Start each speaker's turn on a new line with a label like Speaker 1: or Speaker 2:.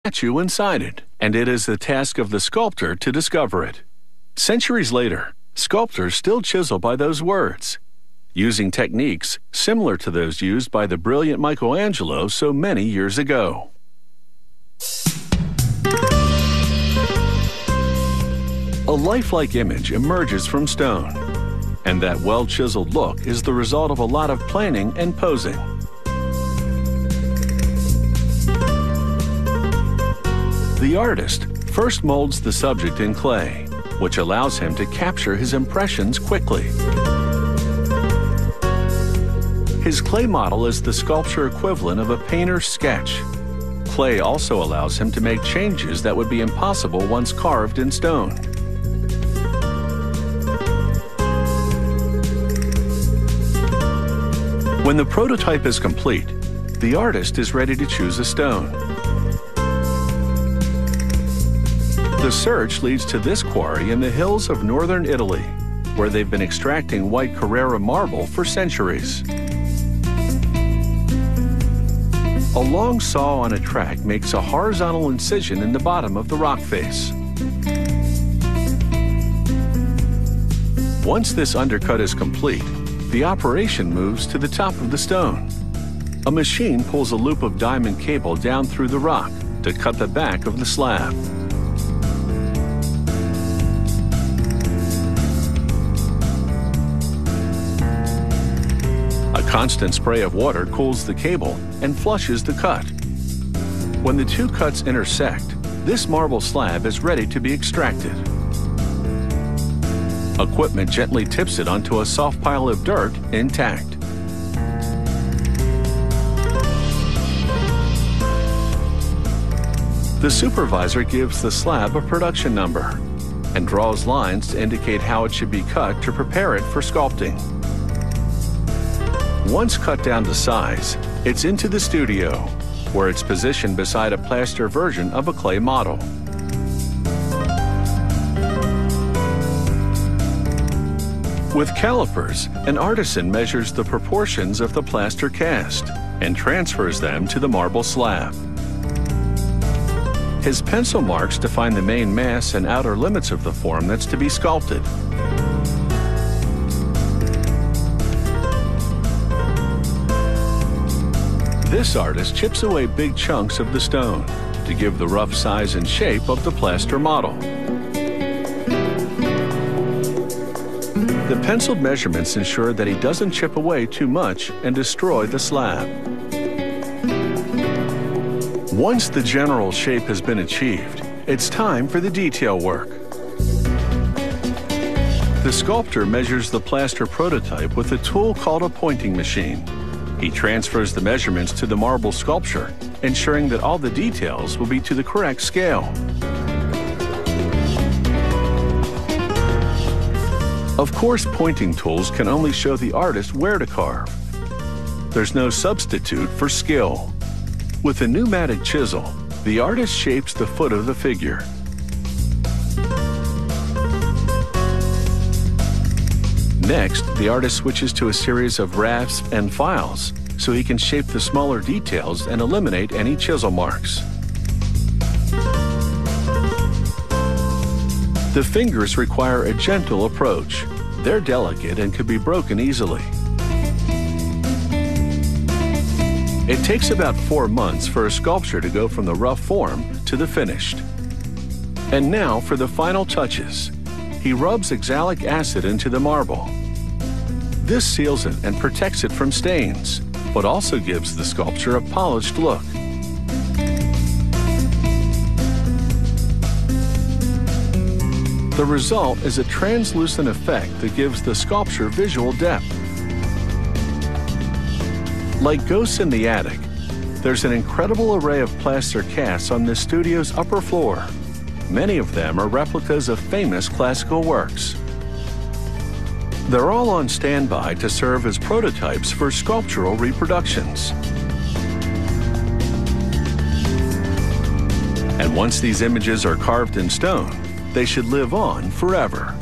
Speaker 1: statue inside it, and it is the task of the sculptor to discover it. Centuries later, sculptors still chisel by those words, using techniques similar to those used by the brilliant Michelangelo so many years ago. A lifelike image emerges from stone, and that well-chiseled look is the result of a lot of planning and posing. The artist first molds the subject in clay, which allows him to capture his impressions quickly. His clay model is the sculpture equivalent of a painter's sketch. Clay also allows him to make changes that would be impossible once carved in stone. When the prototype is complete, the artist is ready to choose a stone. The search leads to this quarry in the hills of northern Italy, where they've been extracting white Carrara marble for centuries. A long saw on a track makes a horizontal incision in the bottom of the rock face. Once this undercut is complete, the operation moves to the top of the stone. A machine pulls a loop of diamond cable down through the rock to cut the back of the slab. A constant spray of water cools the cable and flushes the cut. When the two cuts intersect, this marble slab is ready to be extracted. Equipment gently tips it onto a soft pile of dirt intact. The supervisor gives the slab a production number and draws lines to indicate how it should be cut to prepare it for sculpting. Once cut down to size, it's into the studio, where it's positioned beside a plaster version of a clay model. With calipers, an artisan measures the proportions of the plaster cast and transfers them to the marble slab. His pencil marks define the main mass and outer limits of the form that's to be sculpted. This artist chips away big chunks of the stone to give the rough size and shape of the plaster model. The penciled measurements ensure that he doesn't chip away too much and destroy the slab. Once the general shape has been achieved, it's time for the detail work. The sculptor measures the plaster prototype with a tool called a pointing machine. He transfers the measurements to the marble sculpture, ensuring that all the details will be to the correct scale. Of course, pointing tools can only show the artist where to carve. There's no substitute for skill. With a pneumatic chisel, the artist shapes the foot of the figure. Next, the artist switches to a series of rasps and files so he can shape the smaller details and eliminate any chisel marks. The fingers require a gentle approach. They're delicate and could be broken easily. It takes about 4 months for a sculpture to go from the rough form to the finished. And now for the final touches. He rubs oxalic acid into the marble. This seals it and protects it from stains, but also gives the sculpture a polished look. The result is a translucent effect that gives the sculpture visual depth. Like ghosts in the attic, there's an incredible array of plaster casts on the studio's upper floor. Many of them are replicas of famous classical works. They're all on standby to serve as prototypes for sculptural reproductions. And once these images are carved in stone, they should live on forever.